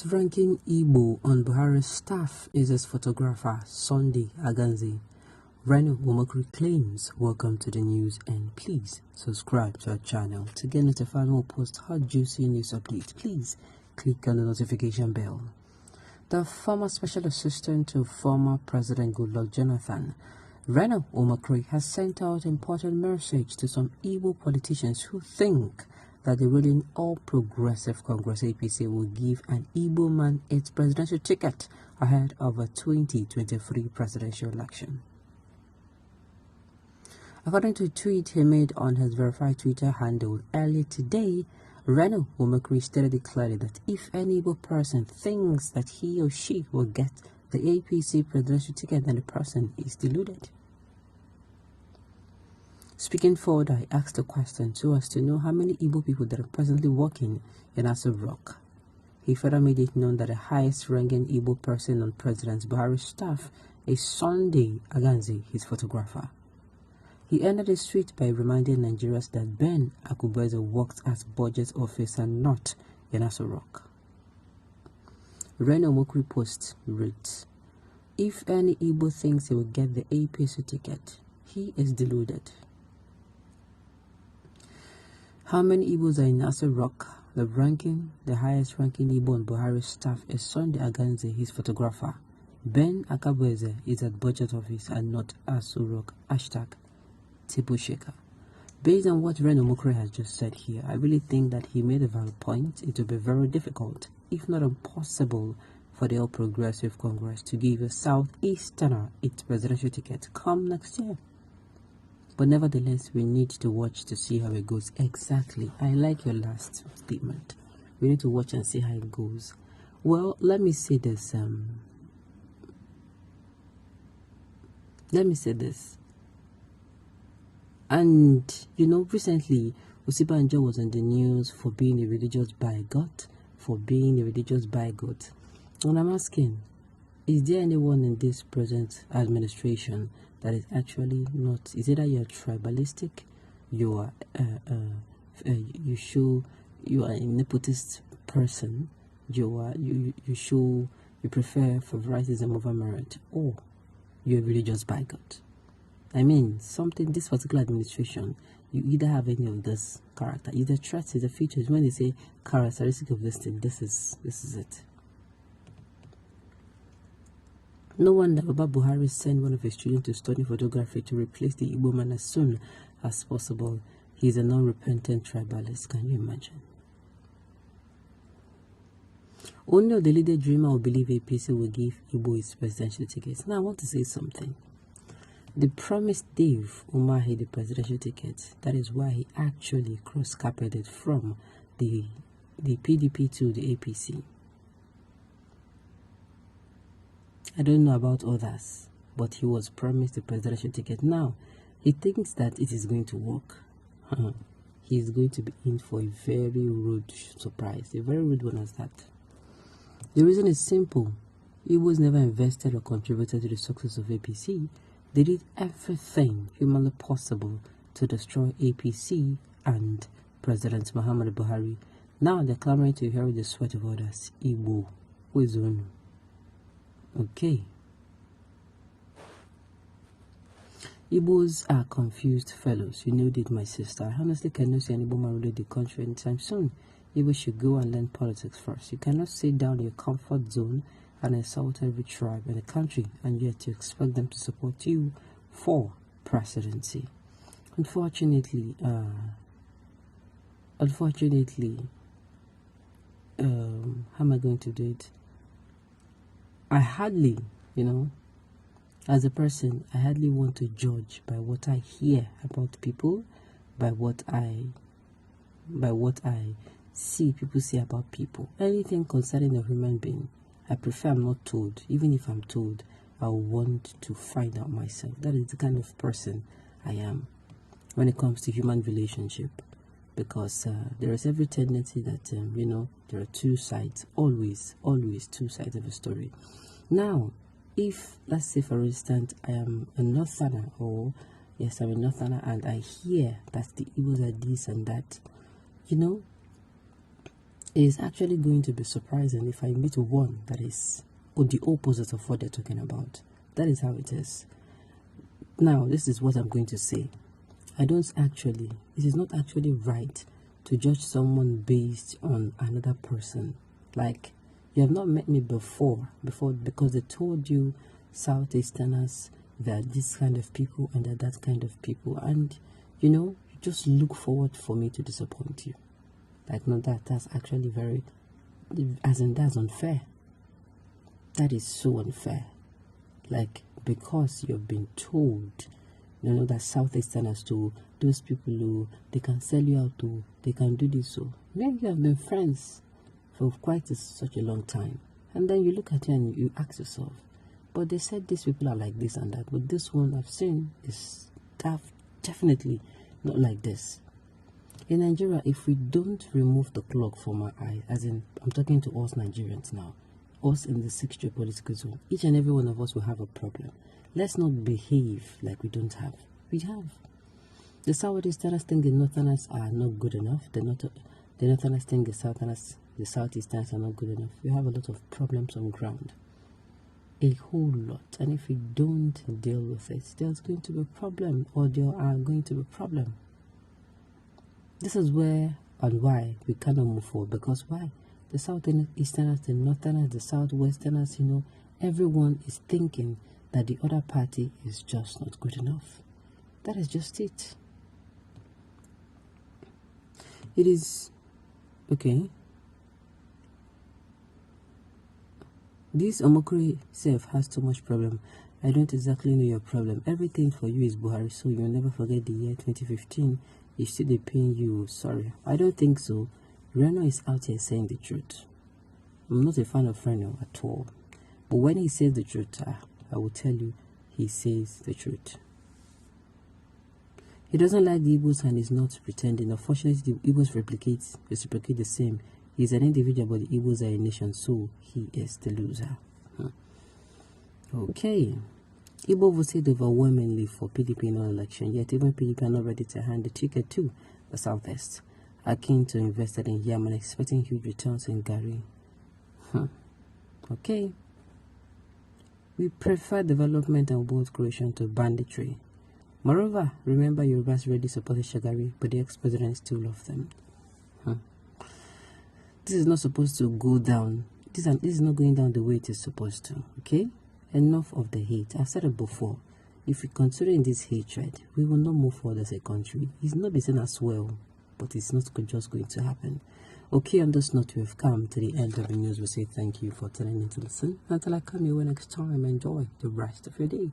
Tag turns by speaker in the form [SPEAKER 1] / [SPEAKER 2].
[SPEAKER 1] highest-ranking Igbo on Buhari's staff is his photographer, Sunday Aghanze. Reno Womakri claims, welcome to the news, and please subscribe to our channel to get notified when we post hot juicy news updates. Please click on the notification bell. The former special assistant to former President Goodluck Jonathan, Reno Womakri, has sent out important message to some Igbo politicians who think that the ruling All Progressive Congress APC will give an Igbo man its presidential ticket ahead of a 2023 presidential election. According to a tweet he made on his verified Twitter handle earlier today, Reno Womakri stated clearly that if any Igbo person thinks that he or she will get the APC presidential ticket, then the person is deluded. Speaking forward, I asked a question so as to know how many Igbo people that are presently working in Aghanze Rock. He further made it known that the highest-ranking Igbo person on President Buhari's staff is Sunday Aghanze, his photographer. He ended his tweet by reminding Nigerians that Ben Akubeze worked as budget officer, not in Aghanze Rock. Reno Womakri post reads, "If any Igbo thinks he will get the APC ticket, he is deluded." How many Igbos are in Aghanze Rock? The highest ranking Igbo on Buhari's staff is Sunday Aghanze, his photographer. Ben Akubeze is at budget office and not Aghanze Rock. #Tibusheka. Based on what Reno Womakri has just said here, I really think that he made a valid point. It will be very difficult, if not impossible, for the All Progressive Congress to give a Southeasterner its presidential ticket come next year. But nevertheless, we need to watch to see how it goes. Exactly. I like your last statement. We need to watch and see how it goes. Well, let me say this. And, recently, Osibanjo was in the news for being a religious bigot. And I'm asking, is there anyone in this present administration that is actually not? Is it that you're tribalistic, you are you are a nepotist person, you prefer favoritism over merit, or you're a religious bigot? I mean, this particular administration, you either have any of this character, either traits, either features. When they say characteristic of this thing, this is it. No wonder Baba Buhari sent one of his children to study photography to replace the Igbo man as soon as possible. He's a non-repentant tribalist. Can you imagine? Only the leader dreamer will believe APC will give Igbo his presidential tickets. Now, I want to say something. They promised Dave Umahi the presidential ticket. That is why he actually cross-carpeted from the PDP to the APC. I don't know about others, but he was promised the presidential ticket. Now, he thinks that it is going to work. He is going to be in for a very rude surprise, a very rude one as that. The reason is simple. Igbos never invested or contributed to the success of APC. They did everything humanly possible to destroy APC and President Muhammadu Buhari. Now they're clamoring to inherit the sweat of others. Igbo, who is Unu? Okay. Igbos are confused fellows. You know it, my sister. I honestly cannot see any woman rule the country anytime soon. Igbos should go and learn politics first. You cannot sit down in your comfort zone and insult every tribe in the country, and yet you expect them to support you for presidency. Unfortunately, how am I going to do it? I hardly, as a person, I hardly want to judge by what I hear about people, by what I see people say about people. Anything concerning a human being, I prefer I'm not told. Even if I'm told, I want to find out myself. That is the kind of person I am when it comes to human relationship. Because there is every tendency that, there are two sides, always two sides of a story. Now, if, let's say, for instance, I am a Northerner, or, yes, I'm a Northerner, and I hear that the Igbos are this and that, It's actually going to be surprising if I meet one that is the opposite of what they're talking about. That is how it is. Now, this is what I'm going to say. It is not actually right to judge someone based on another person. Like, you have not met me before because they told you Southeasterners, they're this kind of people and they're that kind of people, and you just look forward for me to disappoint you. Like, no, that's actually that's unfair. That is so unfair. Like, because you've been told, that Southeasterners to those people who they can sell you out to, they can do this. So maybe you have been friends for quite such a long time, and then you look at you and you ask yourself, but they said these people are like this and that, but this one I've seen is definitely not like this. In Nigeria, if we don't remove the clock from our eyes, as in I'm talking to us Nigerians now, us in the 6th political zone, each and every one of us will have a problem. Let's not behave like we don't have. We have. The Southeasterners think the Northerners are not good enough. The Northerners think the Southeasterners are not good enough. We have a lot of problems on ground. A whole lot. And if we don't deal with it, there's going to be a problem, or there are going to be a problem. This is where and why we cannot move forward. Because why? The Southeasterners, the Northerners, the Southwesterners, everyone is thinking that the other party is just not good enough. That is just it. It is okay. This Omokri self has too much problem. I don't exactly know your problem. Everything for you is Buhari, so you'll never forget the year 2015. Is still they paying you? Sorry, I don't think so. Reno is out here saying the truth. I'm not a fan of Reno at all, but when he says the truth, I will tell you, he says the truth. He doesn't like the Igbos and is not pretending. Unfortunately, the Igbos reciprocate the same. He's an individual, but the Igbos are a nation, so he is the loser. Okay. Igbo voted overwhelmingly for PDP in all election, yet even PDP are not ready to hand the ticket to the Southeast. Are keen to invest in Yam and expecting huge returns in Gary. Okay. We prefer development and wealth creation to banditry. Moreover, remember Yorubas already supported Shagari, but the ex-president still loved them. This is not supposed to go down. This is not going down the way it is supposed to. Okay? Enough of the hate. I've said it before. If we continue in this hatred, we will not move forward as a country. It's not be seen as well, but it's not just going to happen. Okay, on this note, we have come to the end of the news. We say thank you for tuning in to listen. Until I come your way next time, enjoy the rest of your day.